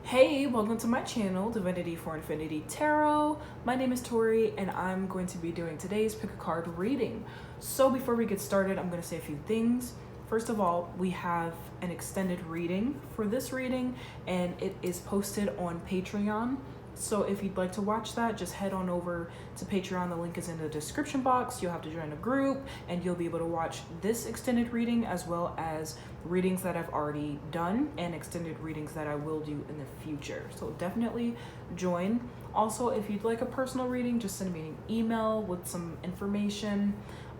Hey, welcome to my channel, Divinity for Infinity Tarot. My name is Tori and I'm going to be doing today's pick a card reading. So before we get started, I'm going to say a few things. First of all, we have an extended reading for this reading and it is posted on Patreon. So if you'd like to watch that, just head on over to Patreon. The link is in the description box. You'll have to join a group and you'll be able to watch this extended reading as well as readings that I've already done and extended readings that I will do in the future. So definitely join. Also, if you'd like a personal reading, just send me an email with some information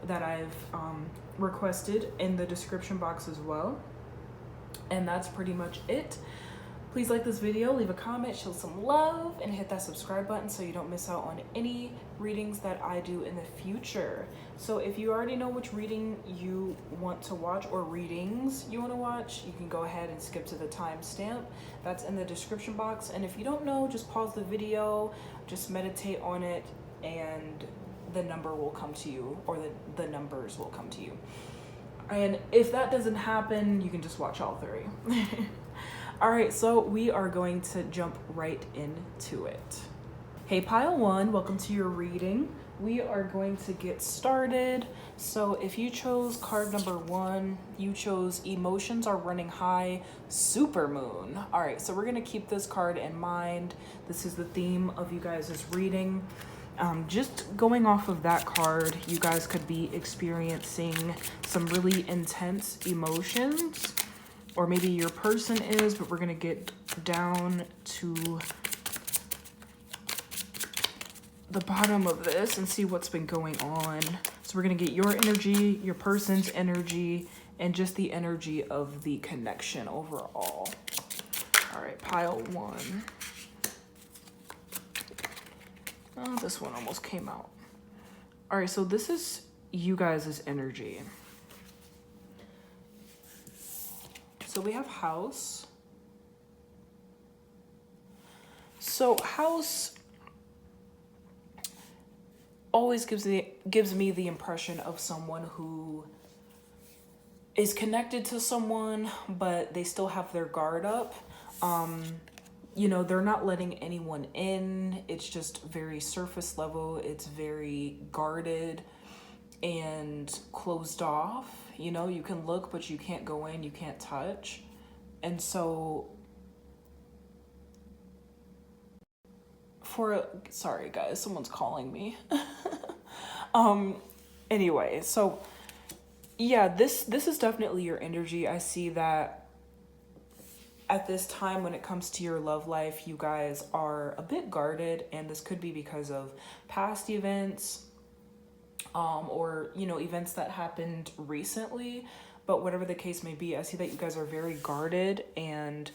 that I've requested in the description box as well. And that's pretty much it. Please like this video, leave a comment, show some love, and hit that subscribe button so you don't miss out on any readings that I do in the future. So if you already know which reading you want to watch or readings you want to watch, you can go ahead and skip to the timestamp that's in the description box. And if you don't know, just pause the video, just meditate on it, and the number will come to you, or the numbers will come to you. And if that doesn't happen, you can just watch all three. All right, so we are going to jump right into it. Hey, pile one, welcome to your reading. We are going to get started. So if you chose card number one, you chose Emotions Are Running High, Supermoon. All right, so we're gonna keep this card in mind. This is the theme of you guys' reading. Just going off of that card, you guys could be experiencing some really intense emotions. Or maybe your person is, but we're gonna get down to the bottom of this and see what's been going on. So we're gonna get your energy, your person's energy, and just the energy of the connection overall. All right, pile one. Oh, this one almost came out. All right, so this is you guys' energy. So we have house. So house always gives me the impression of someone who is connected to someone, but they still have their guard up. You know, they're not letting anyone in. It's just very surface level. It's very guarded and closed off. You know, you can look, but you can't go in, you can't touch. And so sorry guys, someone's calling me. Anyway, so yeah, this is definitely your energy. I see that at this time when it comes to your love life, you guys are a bit guarded, and this could be because of past events, or, you know, events that happened recently. But whatever the case may be, I see that you guys are very guarded, and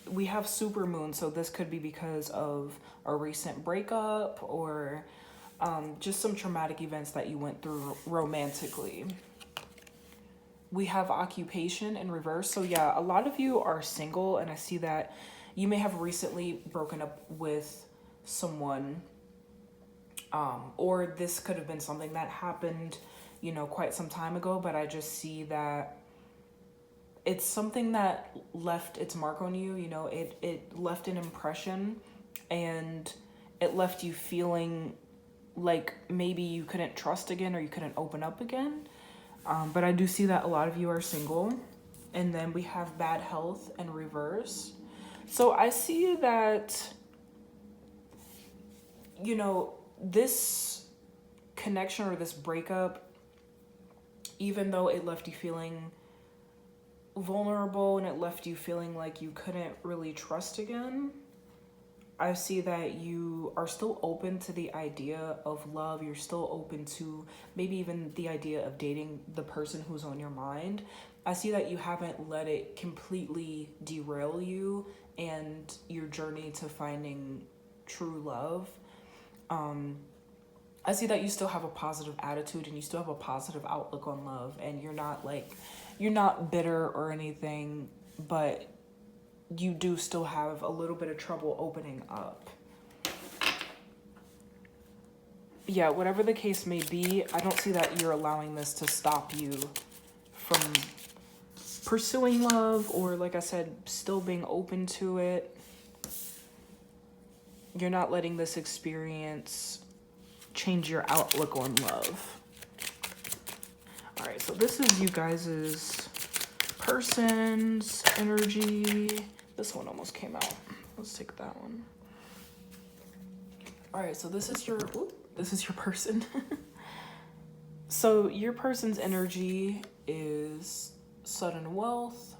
we have supermoon, so this could be because of a recent breakup or just some traumatic events that you went through romantically. We have occupation in reverse. So yeah, a lot of you are single, and I see that you may have recently broken up with someone. Or this could have been something that happened, you know, quite some time ago, but I just see that it's something that left its mark on you. You know, it left an impression, and it left you feeling like maybe you couldn't trust again, or you couldn't open up again. But I do see that a lot of you are single. And then we have bad health in reverse. So I see that, you know, this connection or this breakup, even though it left you feeling vulnerable and it left you feeling like you couldn't really trust again, I see that you are still open to the idea of love. You're still open to maybe even the idea of dating the person who's on your mind. I see that you haven't let it completely derail you and your journey to finding true love. I see that you still have a positive attitude and you still have a positive outlook on love, and you're not bitter or anything, but you do still have a little bit of trouble opening up. Yeah, whatever the case may be, I don't see that you're allowing this to stop you from pursuing love, or like I said, still being open to it. You're not letting this experience change your outlook on love. All right, so this is you guys' person's energy. This one almost came out. Let's take that one. All right, so this is your person. So your person's energy is sudden wealth.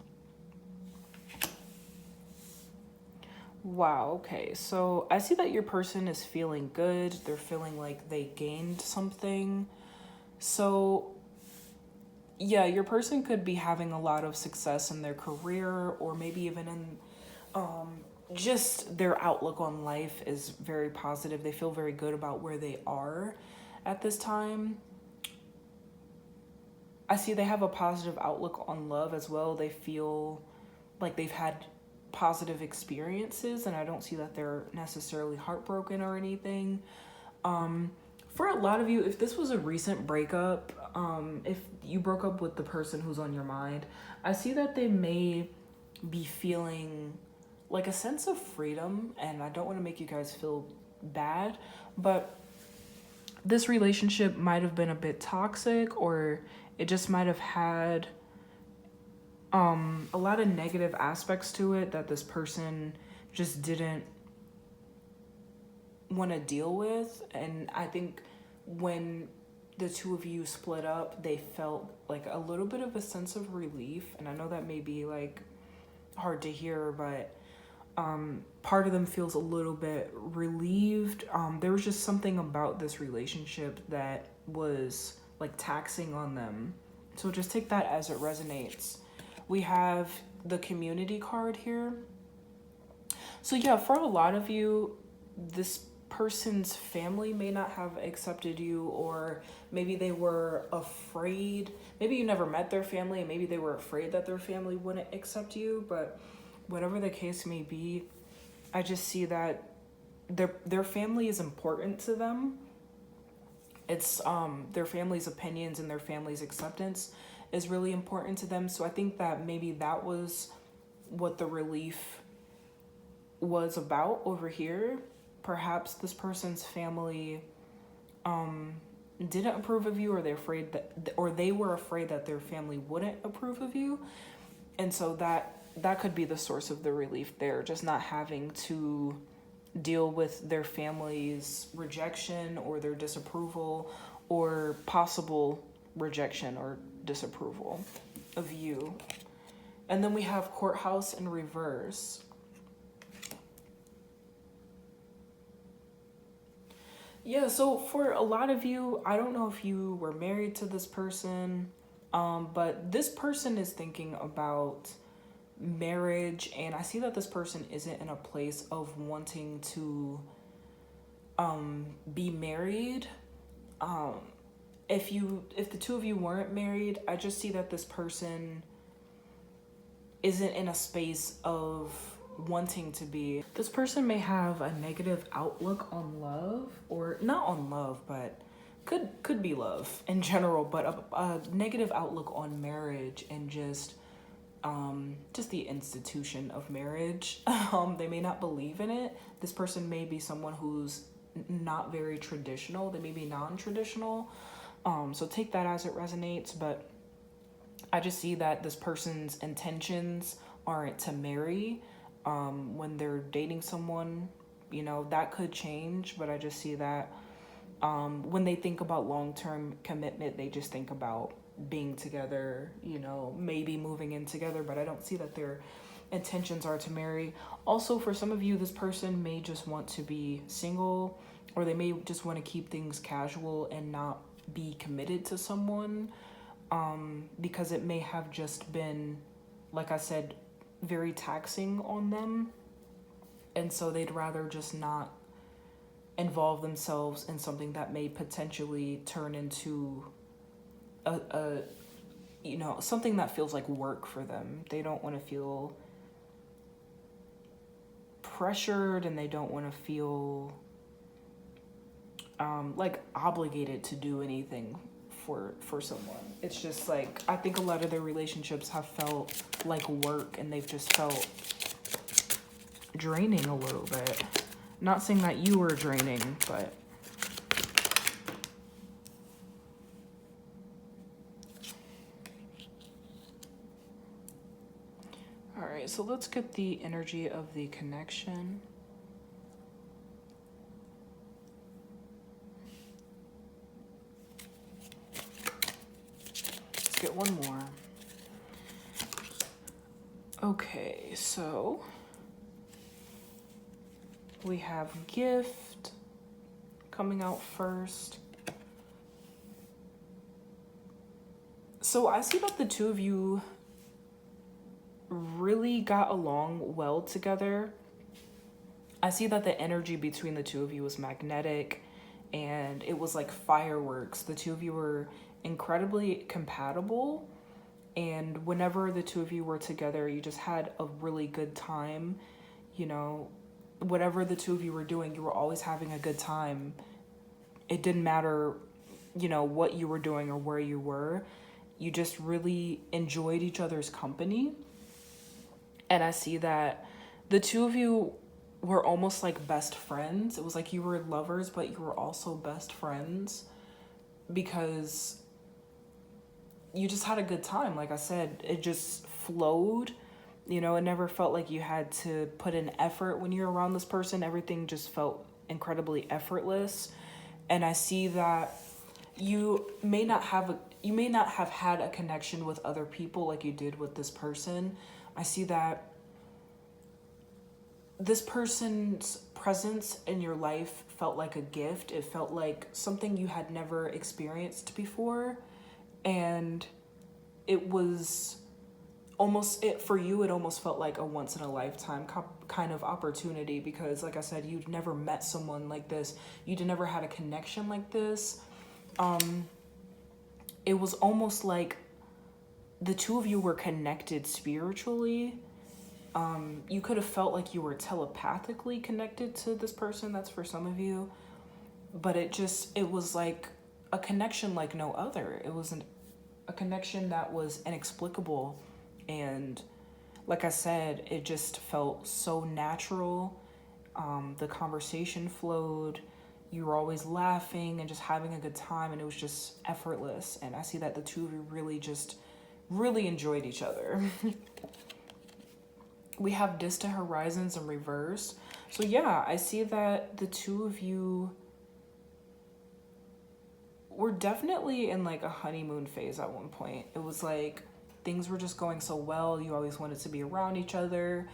Wow, okay. So I see that your person is feeling good. They're feeling like they gained something. So yeah, your person could be having a lot of success in their career, or maybe even in just their outlook on life is very positive. They feel very good about where they are at this time. I see they have a positive outlook on love as well. They feel like they've had positive experiences, and I don't see that they're necessarily heartbroken or anything. For a lot of you, if this was a recent breakup, if you broke up with the person who's on your mind, I see that they may be feeling like a sense of freedom, and I don't want to make you guys feel bad, but this relationship might have been a bit toxic, or it just might have had a lot of negative aspects to it that this person just didn't want to deal with. And I think when the two of you split up, they felt like a little bit of a sense of relief. And I know that may be like hard to hear, but part of them feels a little bit relieved. There was just something about this relationship that was like taxing on them. So just take that as it resonates. We have the community card here. So yeah, for a lot of you, this person's family may not have accepted you, or maybe they were afraid. Maybe you never met their family, and maybe they were afraid that their family wouldn't accept you. But whatever the case may be, I just see that their family is important to them. It's their family's opinions and their family's acceptance is really important to them. So I think that maybe that was what the relief was about over here. Perhaps this person's family didn't approve of you, or they were afraid that their family wouldn't approve of you. And so that could be the source of the relief there, just not having to deal with their family's rejection or their disapproval, or possible rejection or disapproval of you. And then we have courthouse in reverse. Yeah, so for a lot of you, I don't know if you were married to this person, but this person is thinking about marriage, and I see that this person isn't in a place of wanting to be married. If the two of you weren't married, I just see that this person isn't in a space of wanting to be. This person may have a negative outlook on love, or not on love, but could be love in general, but a negative outlook on marriage and just the institution of marriage. They may not believe in it. This person may be someone who's not very traditional. They may be non-traditional. So take that as it resonates, but I just see that this person's intentions aren't to marry. When they're dating someone, that could change, but I just see that when they think about long-term commitment, they just think about being together, maybe moving in together, but I don't see that their intentions are to marry. Also, for some of you, this person may just want to be single, or they may just want to keep things casual and not be committed to someone, because it may have just been, like I said, very taxing on them, and so they'd rather just not involve themselves in something that may potentially turn into a something that feels like work for them. They don't want to feel pressured, and they don't want to feel like obligated to do anything for someone. It's just like, I think a lot of their relationships have felt like work, and they've just felt draining a little bit. Not saying that you were draining, but all right, so let's get the energy of the connection. Let's get one more. Okay, so we have gift coming out first. So I see that the two of you really got along well together. I see that the energy between the two of you was magnetic, and it was like fireworks. The two of you were incredibly compatible, and whenever the two of you were together, you just had a really good time. You know, whatever the two of you were doing, you were always having a good time. It didn't matter, you know, what you were doing or where you were. You just really enjoyed each other's company. And I see that the two of you were almost like best friends. It was like you were lovers, but you were also best friends, because you just had a good time. Like I said, it just flowed. You know, it never felt like you had to put in effort when you're around this person. Everything just felt incredibly effortless. And I see that you may not have had a connection with other people like you did with this person. I see that this person's presence in your life felt like a gift. It felt like something you had never experienced before. And it was almost, for you, it almost felt like a once in a lifetime kind of opportunity, because like I said, you'd never met someone like this. You'd never had a connection like this. It was almost like the two of you were connected spiritually. You could have felt like you were telepathically connected to this person. That's for some of you. But it was like a connection like no other. It was a connection that was inexplicable. And like I said, it just felt so natural. The conversation flowed. You were always laughing and just having a good time. And it was just effortless. And I see that the two of you really enjoyed each other. We have distant horizons in reverse. So yeah, I see that the two of you were definitely in like a honeymoon phase at one point. It was like things were just going so well. You always wanted to be around each other.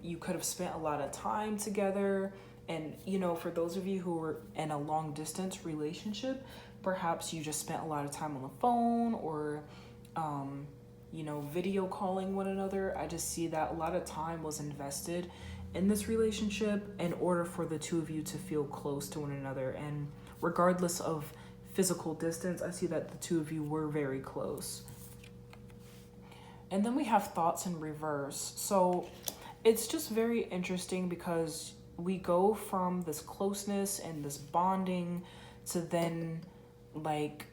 You could have spent a lot of time together. And, you know, for those of you who were in a long distance relationship, perhaps you just spent a lot of time on the phone or, you know, video calling one another. I just see that a lot of time was invested in this relationship in order for the two of you to feel close to one another. And regardless of physical distance, I see that the two of you were very close. And then we have thoughts in reverse. So it's just very interesting, because we go from this closeness and this bonding to then like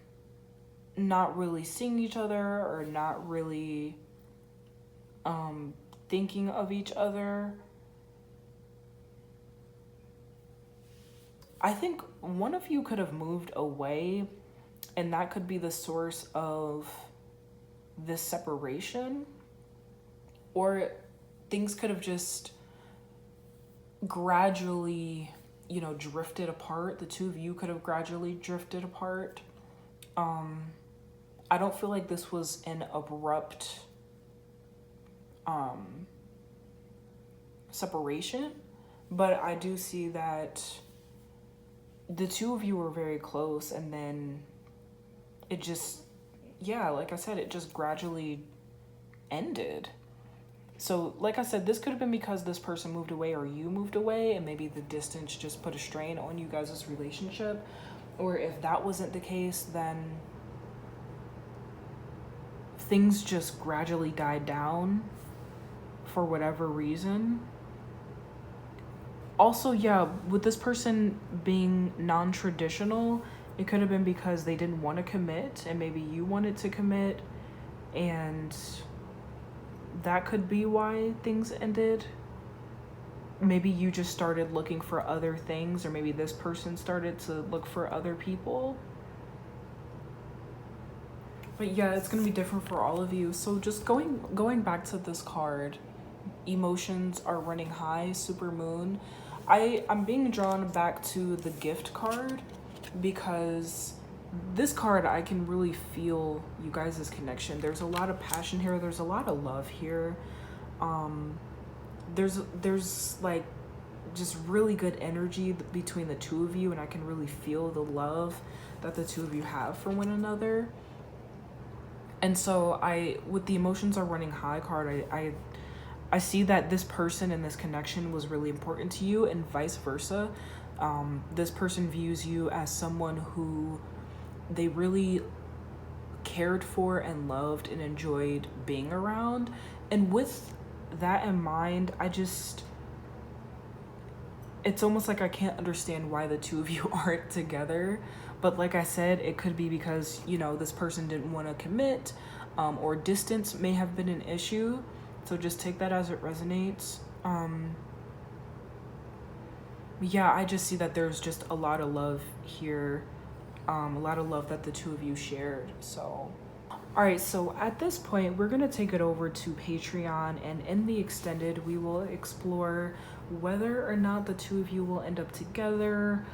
not really seeing each other or not really thinking of each other. I think one of you could have moved away, and that could be the source of this separation, or things could have just gradually, you know, drifted apart. The two of you could have gradually drifted apart. I don't feel like this was an abrupt separation, but I do see that the two of you were very close, and then it just, yeah, like I said, it just gradually ended. So like I said, this could have been because this person moved away or you moved away, and maybe the distance just put a strain on you guys' relationship. Or if that wasn't the case, then things just gradually died down for whatever reason. Also, yeah, with this person being non-traditional, It could have been because they didn't want to commit and maybe you wanted to commit, and that could be why things ended. Maybe you just started looking for other things, or maybe this person started to look for other people. But yeah, it's going to be different for all of you. So just going back to this card, emotions are running high, super moon. I'm being drawn back to the gift card because this card, I can really feel you guys' connection. There's a lot of passion here. There's a lot of love here. There's like just really good energy between the two of you, and I can really feel the love that the two of you have for one another. And so with the emotions are running high card, I see that this person and this connection was really important to you, and vice versa. This person views you as someone who they really cared for and loved and enjoyed being around. And with that in mind, it's almost like I can't understand why the two of you aren't together. But like I said, it could be because, you know, this person didn't want to commit, or distance may have been an issue. So just take that as it resonates. Yeah, I just see that there's just a lot of love here. A lot of love that the two of you shared. So, all right, so at this point, we're going to take it over to Patreon, and in the extended, we will explore whether or not the two of you will end up together,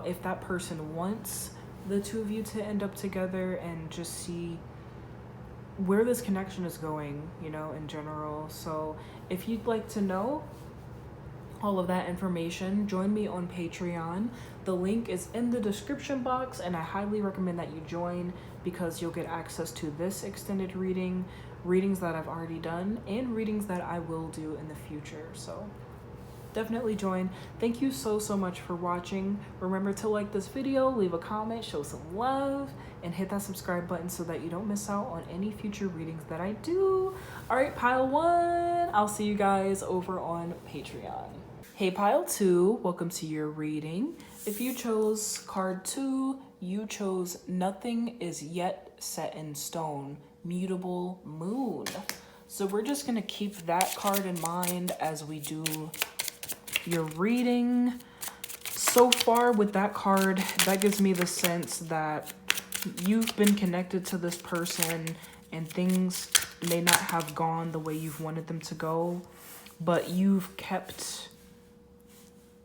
if that person wants the two of you to end up together, and just see where this connection is going, you know, in general. So if you'd like to know all of that information, join me on Patreon. The link is in the description box, and I highly recommend that you join because you'll get access to this extended reading, readings that I've already done, and readings that I will do in the future. So definitely join. Thank you so much for watching. Remember to like this video, leave a comment, show some love, and hit that subscribe button so that you don't miss out on any future readings that I do. All right, pile 1, I'll see you guys over on Patreon. Hey, pile 2, welcome to your reading. If you chose card 2, you chose Nothing Is Yet Set in Stone, Mutable Moon. So we're just gonna keep that card in mind as we do your reading. So far with that card, that gives me the sense that you've been connected to this person and things may not have gone the way you've wanted them to go, but you've kept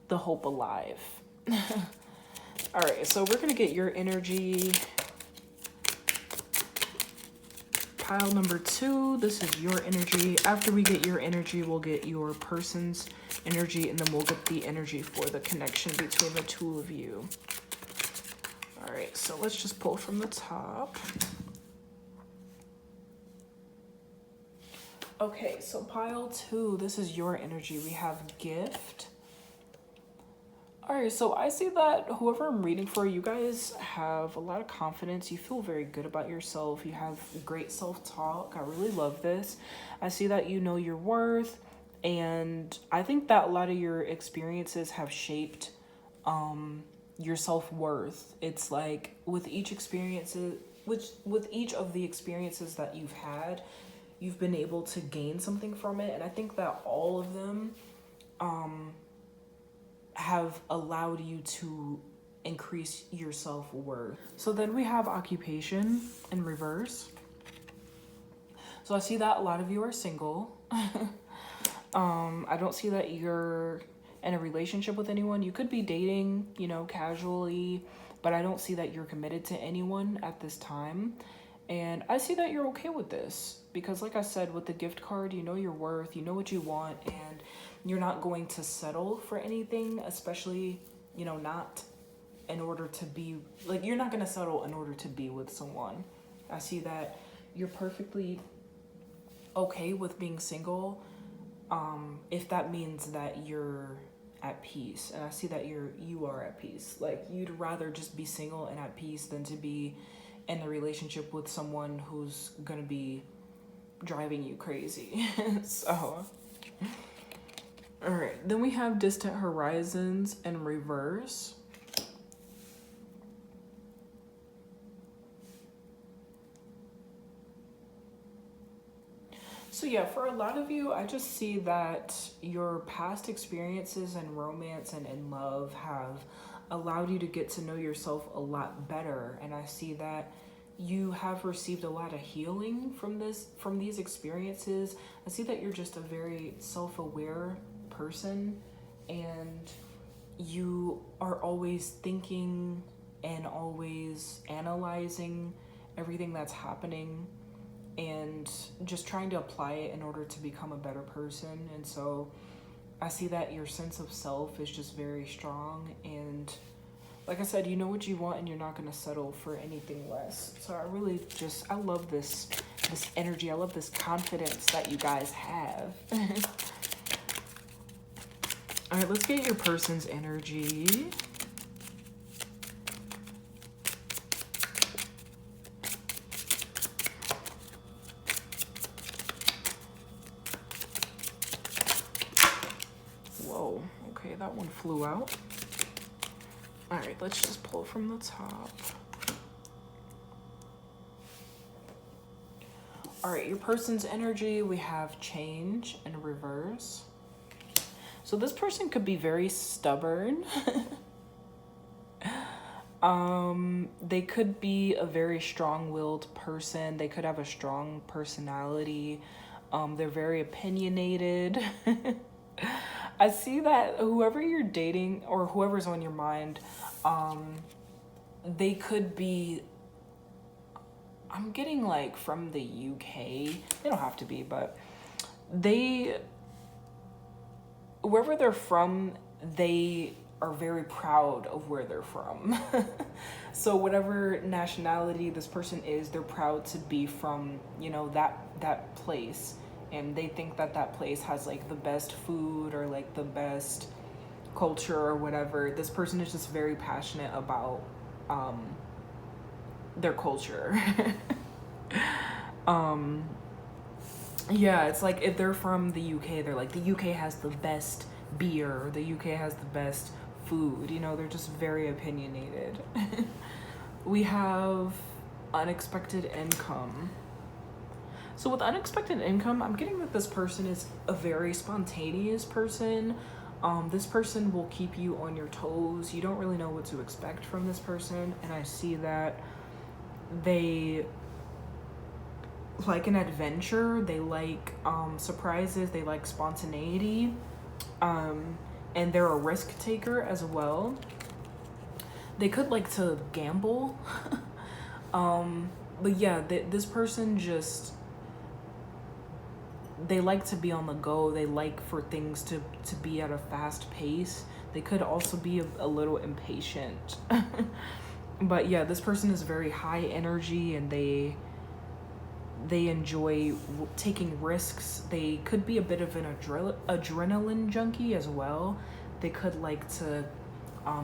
the hope alive. All right, so we're gonna get your energy. Pile number 2, this is your energy. After we get your energy, we'll get your person's energy, and then we'll get the energy for the connection between the two of you. All right, so let's just pull from the top. Okay, so pile 2, this is your energy. We have gift. All right, so I see that whoever I'm reading for, you guys have a lot of confidence. You feel very good about yourself. You have great self-talk. I really love this. I see that you know your worth, and I think that a lot of your experiences have shaped your self-worth. It's like with each with each of the experiences that you've had, you've been able to gain something from it, and I think that all of them have allowed you to increase your self-worth. So then we have occupation in reverse. So I see that a lot of you are single. I don't see that you're in a relationship with anyone. You could be dating, you know, casually, but I don't see that you're committed to anyone at this time. And I see that you're okay with this because, like I said, with the gift card, you know your worth, you know what you want, and you're not going to settle for anything, especially, you know, not in order to be, like, you're not going to settle in order to be with someone. I see that you're perfectly okay with being single, if that means that you're at peace. And I see that you are at peace. Like, you'd rather just be single and at peace than to be in a relationship with someone who's gonna be driving you crazy. So, all right, then we have distant horizons in reverse. So yeah, for a lot of you, I just see that your past experiences in romance and in love have allowed you to get to know yourself a lot better. And I see that you have received a lot of healing from these experiences. I see that you're just a very self-aware person, and you are always thinking and always analyzing everything that's happening and just trying to apply it in order to become a better person. And so I see that your sense of self is just very strong, and like I said, you know what you want and you're not going to settle for anything less. So I love this energy. I love this confidence that you guys have. All right, let's get your person's energy. Whoa, okay, that one flew out. All right, let's just pull from the top. All right, your person's energy, we have change and reverse. So this person could be very stubborn. They could be a very strong-willed person. They could have a strong personality. They're very opinionated. I see that whoever you're dating or whoever's on your mind, they could be, I'm getting like from the UK. They don't have to be, but wherever they're from, they are very proud of where they're from. So whatever nationality this person is, they're proud to be from, that place. And they think that place has like the best food or like the best culture or whatever. This person is just very passionate about their culture. Yeah, it's like if they're from the UK, they're like, the UK has the best beer, or the UK has the best food. They're just very opinionated. We have unexpected income. So with unexpected income, I'm getting that this person is a very spontaneous person. This person will keep you on your toes. You don't really know what to expect from this person. And I see that they like an adventure. They like surprises. They like spontaneity. And they're a risk taker as well. They could like to gamble. But yeah, this person just, they like to be on the go. They like for things to be at a fast pace. They could also be a little impatient. But yeah, this person is very high energy, and they enjoy taking risks. They could be a bit of an adrenaline junkie as well. They could like to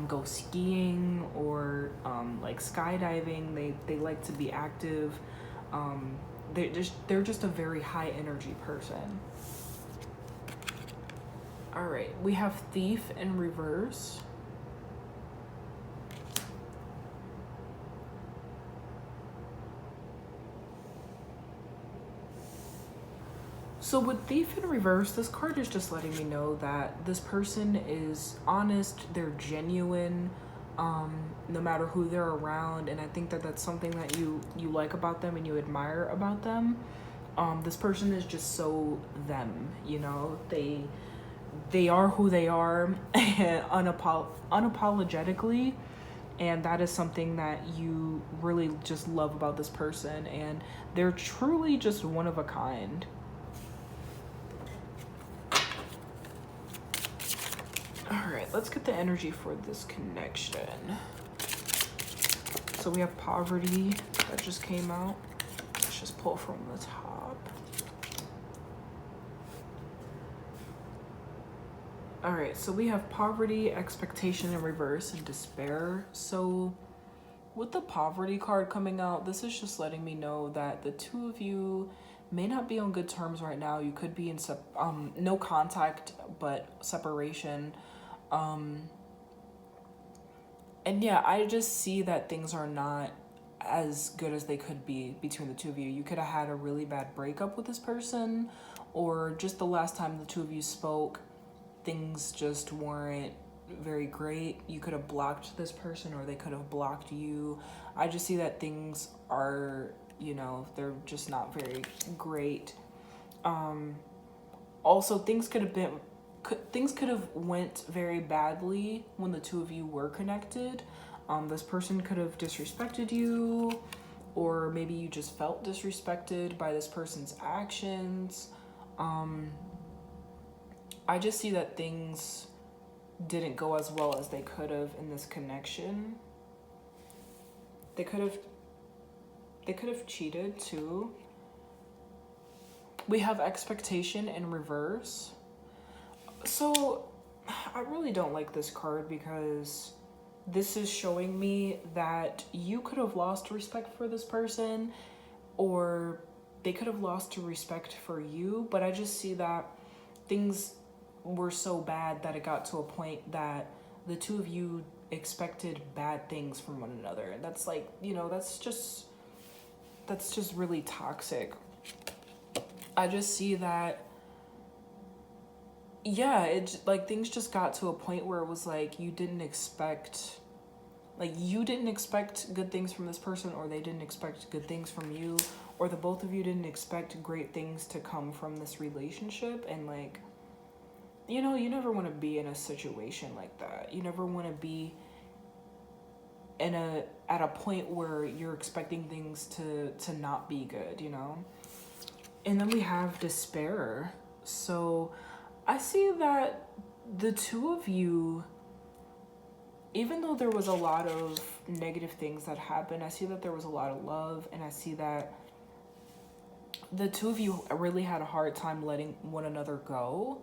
go skiing or like skydiving. They like to be active. They're just a very high energy person. All right, we have thief in reverse. So with thief in reverse, this card is just letting me know that this person is honest, they're genuine, no matter who they're around. And I think that that's something that you like about them and you admire about them. This person is just so them, they are who they are unapologetically. And that is something that you really just love about this person. And they're truly just one of a kind. All right, let's get the energy for this connection. So we have poverty that just came out. Let's just pull from the top. All right, so we have poverty, expectation in reverse, and despair. So with the poverty card coming out, this is just letting me know that the two of you may not be on good terms right now. You could be in no contact, but separation. And yeah, I just see that things are not as good as they could be between the two of you. You could have had a really bad breakup with this person, or just the last time the two of you spoke, things just weren't very great. You could have blocked this person, or they could have blocked you. I just see that things are, they're just not very great. Also, things could have went very badly when the two of you were connected. This person could have disrespected you, or maybe you just felt disrespected by this person's actions. I just see that things didn't go as well as they could have in this connection. They could have cheated too. We have expectation in reverse. So I really don't like this card, because this is showing me that you could have lost respect for this person, or they could have lost respect for you. But I just see that things were so bad that it got to a point that the two of you expected bad things from one another. And that's like, that's just really toxic. I just see that, it's like things just got to a point where it was like you didn't expect good things from this person, or they didn't expect good things from you, or the both of you didn't expect great things to come from this relationship. And like, you never want to be in a situation like that. You never want to be at a point where you're expecting things to not be good, And then we have despair. So I see that the two of you, even though there was a lot of negative things that happened, I see that there was a lot of love, and I see that the two of you really had a hard time letting one another go.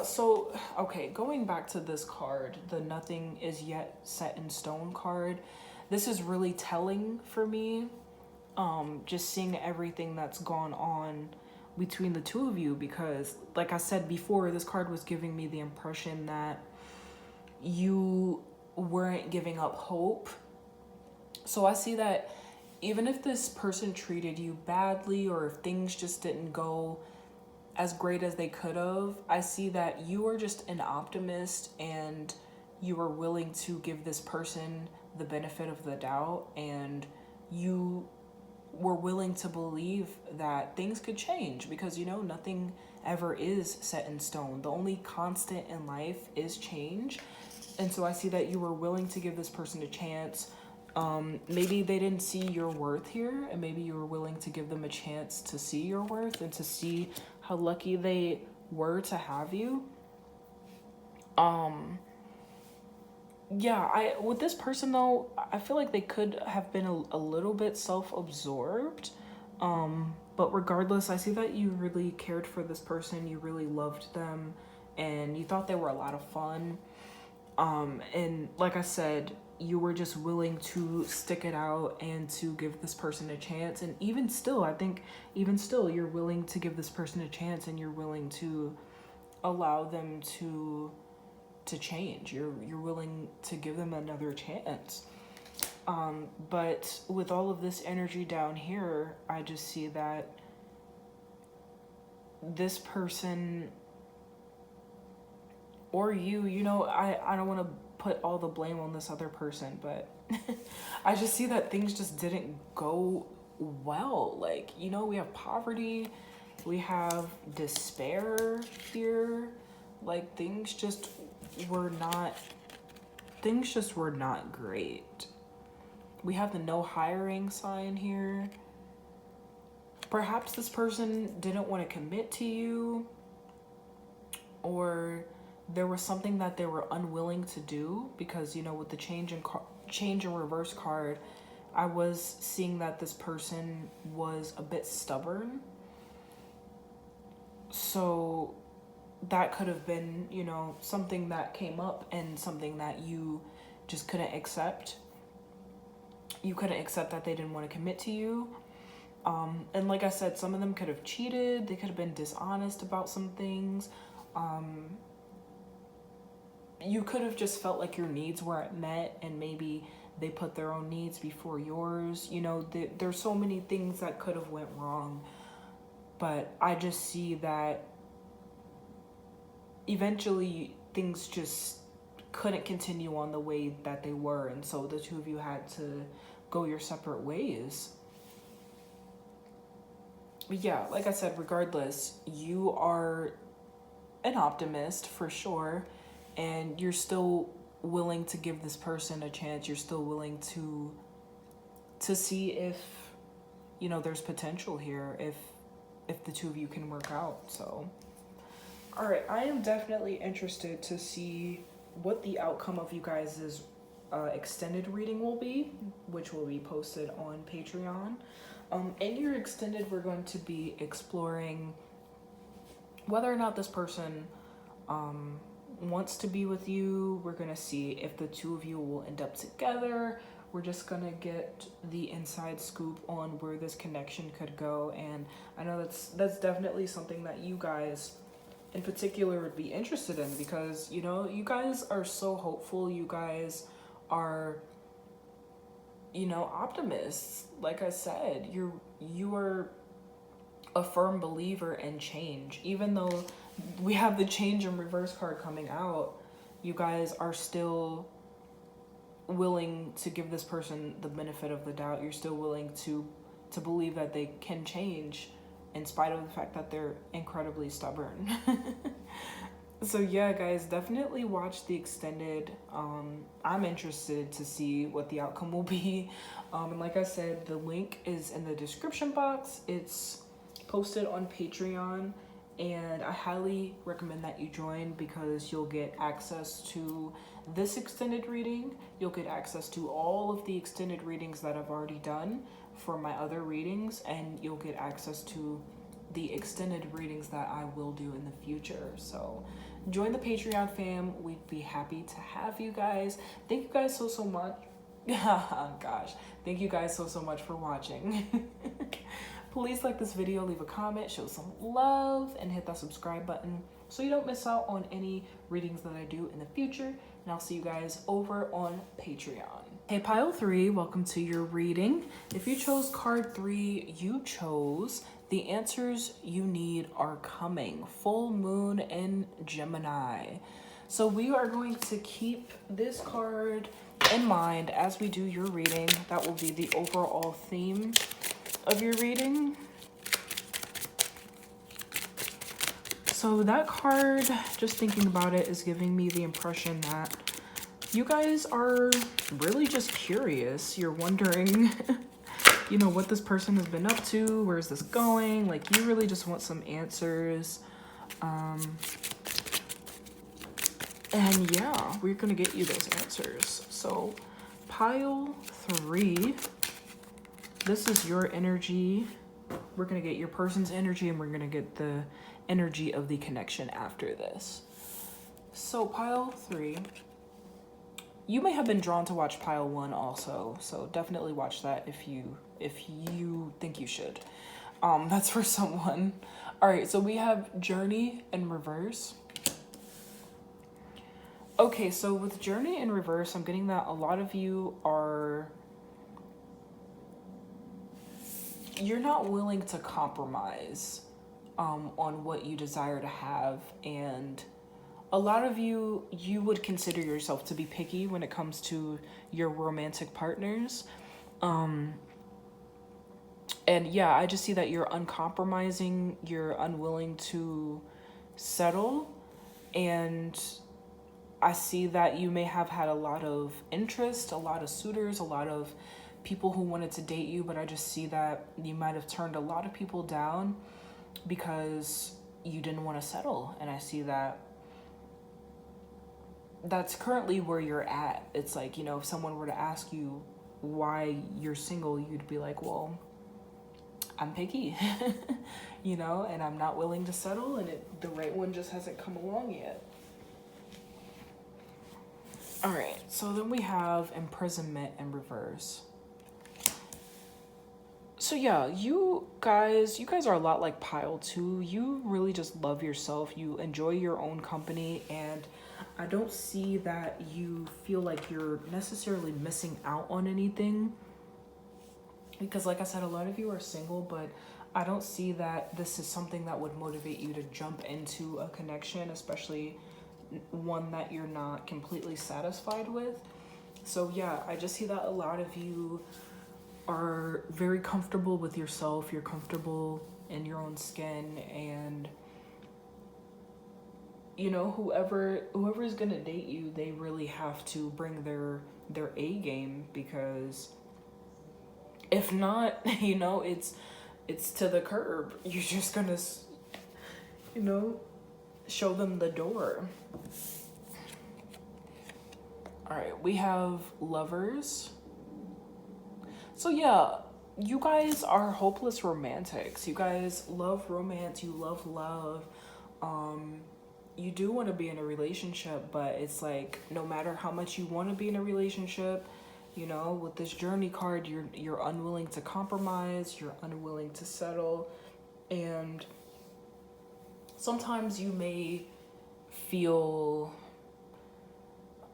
So, okay, going back to this card, the nothing is yet set in stone card, this is really telling for me. Just seeing everything that's gone on between the two of you, because like I said before, this card was giving me the impression that you weren't giving up hope. So I see that even if this person treated you badly, or if things just didn't go as great as they could have, I see that you are just an optimist, and you are willing to give this person the benefit of the doubt, and you were willing to believe that things could change, because nothing ever is set in stone. The only constant in life is change. And so I see that you were willing to give this person a chance. Maybe they didn't see your worth here, and maybe you were willing to give them a chance to see your worth, and to see how lucky they were to have you. With this person though, I feel like they could have been a little bit self-absorbed. But regardless, I see that you really cared for this person, you really loved them, and you thought they were a lot of fun. And like I said, you were just willing to stick it out and to give this person a chance. And even still, I think you're willing to give this person a chance, and you're willing to allow them to change. You're willing to give them another chance. But with all of this energy down here, I just see that this person, or you, I don't want to put all the blame on this other person, but I just see that things just didn't go well. Like, we have poverty, we have despair here. Like, things just were not great. We have the no hiring sign here. Perhaps this person didn't want to commit to you, or there was something that they were unwilling to do, because with the change in reverse card, I was seeing that this person was a bit stubborn. So that could have been, something that came up, and something that you just couldn't accept. You couldn't accept that they didn't want to commit to you. And like I said, some of them could have cheated. They could have been dishonest about some things. you could have just felt like your needs weren't met, and maybe they put their own needs before yours. You know, there's so many things that could have went wrong, but I just see that eventually things just couldn't continue on the way that they were, and so the two of you had to go your separate ways. But yeah, like I said, regardless, you are an optimist for sure, and you're still willing to give this person a chance. You're still willing to see if, you know, there's potential here, if the two of you can work out. So all right, I am definitely interested to see what the outcome of you guys' extended reading will be, which will be posted on Patreon. In your extended, we're going to be exploring whether or not this person wants to be with you. We're going to see if the two of you will end up together. We're just going to get the inside scoop on where this connection could go. And I know that's definitely something that you guys in particular would be interested in, because, you know, you guys are so hopeful. You guys are, you know, optimists. Like I said, you are a firm believer in change. Even though we have the change in reverse card coming out, you guys are still willing to give this person the benefit of the doubt. You're still willing to believe that they can change in spite of the fact that they're incredibly stubborn. So yeah, guys, definitely watch the extended. I'm interested to see what the outcome will be. And like I said, the link is in the description box. It's posted on Patreon, and I highly recommend that you join, because you'll get access to this extended reading. You'll get access to all of the extended readings that I've already done for my other readings, and you'll get access to the extended readings that I will do in the future. So join the Patreon fam. We'd be happy to have you guys. Thank you guys so much. Gosh, thank you guys so much for watching. Please like this video, leave a comment, show some love, and hit that subscribe button so you don't miss out on any readings that I do in the future. And I'll see you guys over on Patreon. Hey, pile 3, welcome to your reading. If you chose card 3, you chose the answers you need are coming. Full moon in Gemini. So we are going to keep this card in mind as we do your reading. That will be the overall theme of your reading. So that card, just thinking about it, is giving me the impression that you guys are really just curious. You're wondering, you know, what this person has been up to, where's this going? Like, you really just want some answers. And yeah, we're gonna get you those answers. So pile 3, this is your energy. We're gonna get your person's energy, and we're gonna get the energy of the connection after this. So pile 3, you may have been drawn to watch pile 1 also, so definitely watch that if you think you should. That's for someone. All right, so we have Journey in reverse. Okay, so with Journey in reverse, I'm getting that a lot of you are, you're not willing to compromise on what you desire to have, and a lot of you would consider yourself to be picky when it comes to your romantic partners. And yeah, I just see that you're uncompromising, you're unwilling to settle, and I see that you may have had a lot of interest, a lot of suitors, a lot of people who wanted to date you, but I just see that you might have turned a lot of people down because you didn't want to settle. And I see that that's currently where you're at. It's like, you know, if someone were to ask you why you're single, you'd be like, well, I'm picky, you know, and I'm not willing to settle, and the right one just hasn't come along yet. All right, so then we have imprisonment in reverse. So yeah, you guys are a lot like pile 2. You really just love yourself. You enjoy your own company, and I don't see that you feel like you're necessarily missing out on anything. Because like I said, a lot of you are single, but I don't see that this is something that would motivate you to jump into a connection, especially one that you're not completely satisfied with. So yeah, I just see that a lot of you are very comfortable with yourself. You're comfortable in your own skin, and you know, whoever is gonna date you, they really have to bring their A game, because if not, you know, it's to the curb. You're just gonna, you know, show them the door. All right, we have Lovers. So yeah, you guys are hopeless romantics. You guys love romance. You love love. You do want to be in a relationship, but it's like no matter how much you want to be in a relationship, you know, with this journey card, you're unwilling to compromise. You're unwilling to settle, and sometimes you may feel,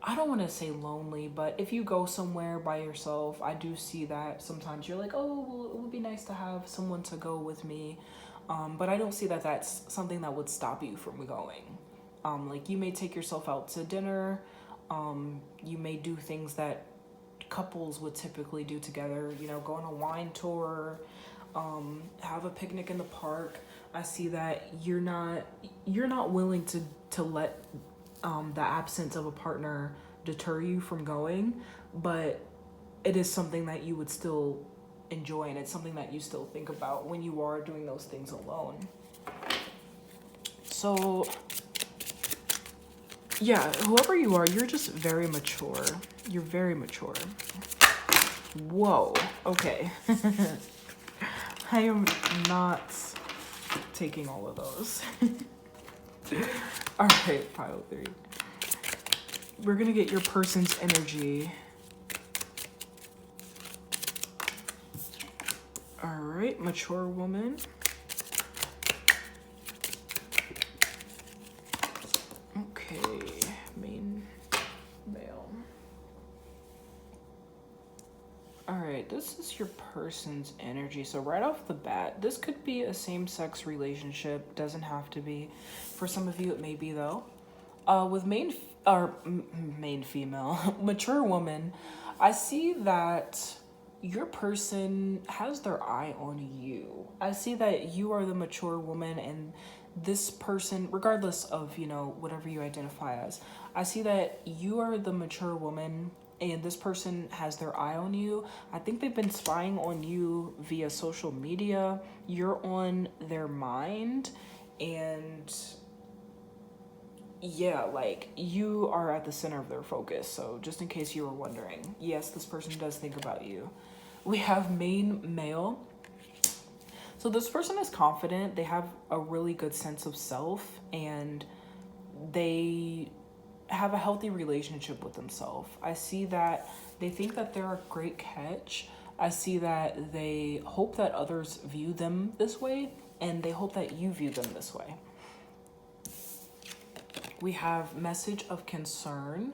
I don't want to say lonely, but if you go somewhere by yourself, I do see that sometimes you're like, oh, well, it would be nice to have someone to go with me. But I don't see that that's something that would stop you from going. Like you may take yourself out to dinner. You may do things that couples would typically do together, you know, go on a wine tour, have a picnic in the park. I see that you're not willing to let the absence of a partner deter you from going, but it is something that you would still enjoy, and it's something that you still think about when you are doing those things alone. So yeah, whoever you are, you're just very mature. You're very mature. Whoa, okay. I am not taking all of those. All right, pile 3. We're gonna get your person's energy. All right, mature woman. Okay, main male. All right, this is your person's energy. So right off the bat, this could be a same-sex relationship. Doesn't have to be. For some of you, it may be though. With main female, mature woman, I see that your person has their eye on you. I see that you are the mature woman, and this person, regardless of, you know, whatever you identify as, I see that you are the mature woman and this person has their eye on you. I think they've been spying on you via social media. You're on their mind, and yeah, like you are at the center of their focus. So just in case you were wondering, yes, this person does think about you. We have main male. So this person is confident. They have a really good sense of self, and they have a healthy relationship with themselves. I see that they think that they're a great catch. I see that they hope that others view them this way, and they hope that you view them this way. We have message of concern.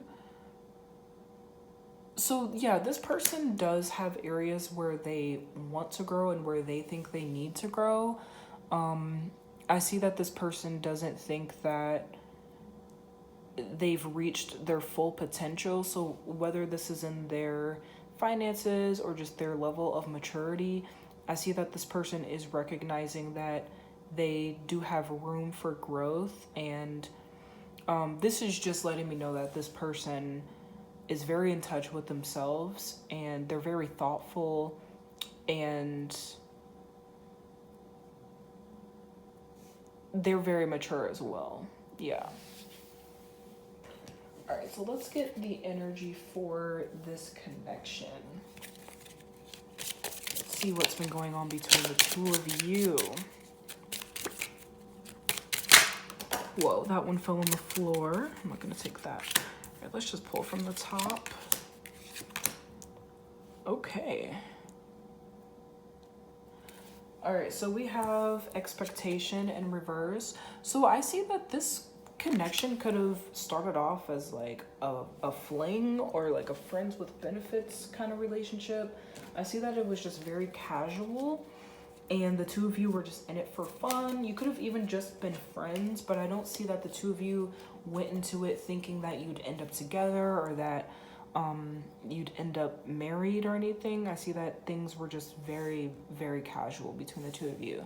So yeah, this person does have areas where they want to grow and where they think they need to grow. I see that this person doesn't think that they've reached their full potential. So whether this is in their finances or just their level of maturity, I see that this person is recognizing that they do have room for growth. And this is just letting me know that this person is very in touch with themselves, and they're very thoughtful, and they're very mature as well. Yeah. All right, so let's get the energy for this connection. Let's see what's been going on between the two of you. Whoa, that one fell on the floor. I'm not gonna take that. All right, let's just pull from the top. Okay. All right, so we have expectation in reverse. So I see that this connection could have started off as like a fling or like a friends with benefits kind of relationship. I see that it was just very casual and the two of you were just in it for fun. You could have even just been friends, but I don't see that the two of you went into it thinking that you'd end up together or that you'd end up married or anything. I see that things were just very, very casual between the two of you.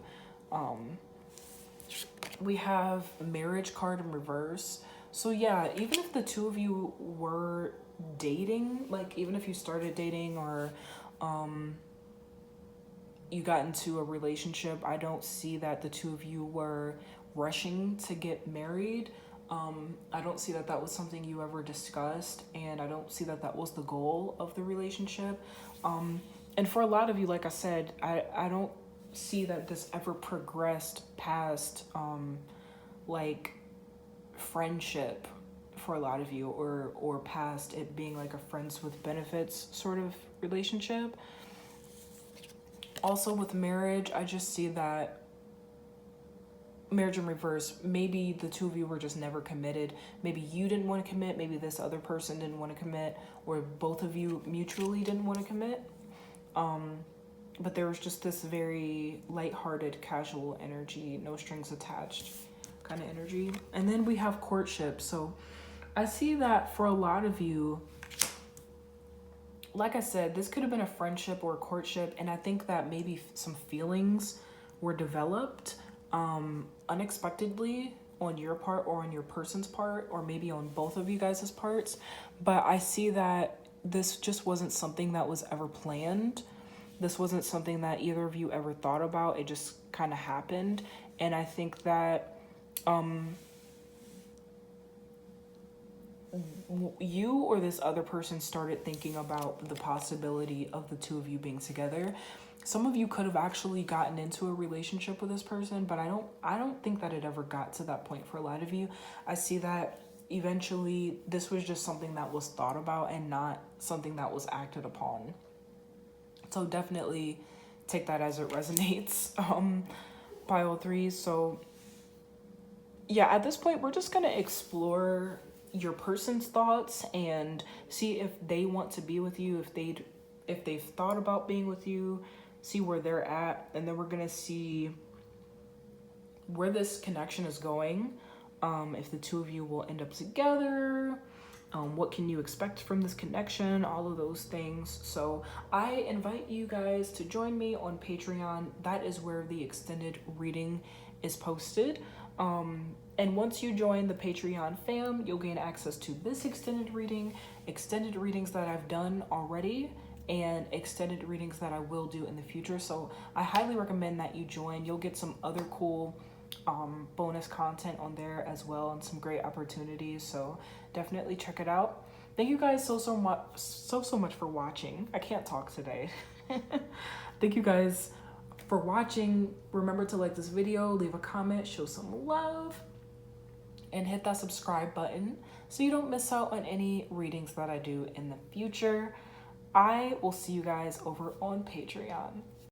We have marriage card in reverse. So yeah, even if the two of you were dating, like even if you started dating or you got into a relationship, I don't see that the two of you were rushing to get married. I don't see that that was something you ever discussed, and I don't see that that was the goal of the relationship. And for a lot of you, like I said, I don't see that this ever progressed past like friendship for a lot of you, or past it being like a friends with benefits sort of relationship. Also with marriage, I just see that marriage in reverse, maybe the two of you were just never committed. Maybe you didn't want to commit, maybe this other person didn't want to commit, or both of you mutually didn't want to commit. But there was just this very lighthearted, casual energy, no strings attached kind of energy. And then we have courtship. So I see that for a lot of you, like I said, this could have been a friendship or a courtship, and I think that maybe some feelings were developed unexpectedly on your part or on your person's part, or maybe on both of you guys' parts. But I see that this just wasn't something that was ever planned. This wasn't something that either of you ever thought about. It just kind of happened. And I think that you or this other person started thinking about the possibility of the two of you being together. Some of you could have actually gotten into a relationship with this person, but I don't think that it ever got to that point for a lot of you. I see that eventually this was just something that was thought about and not something that was acted upon. So definitely take that as it resonates, pile 3. So yeah, at this point, we're just going to explore your person's thoughts and see if they want to be with you, if they've thought about being with you, see where they're at, and then we're going to see where this connection is going, if the two of you will end up together, what can you expect from this connection, all of those things. So I invite you guys to join me on Patreon. That is where the extended reading is posted. And once you join the Patreon fam, you'll gain access to this extended reading, extended readings that I've done already, and extended readings that I will do in the future. So I highly recommend that you join. You'll get some other cool bonus content on there as well, and some great opportunities. So definitely check it out. Thank you guys so much for watching. I can't talk today. Thank you guys for watching. Remember to like this video, leave a comment, show some love, and hit that subscribe button so you don't miss out on any readings that I do in the future. I will see you guys over on Patreon.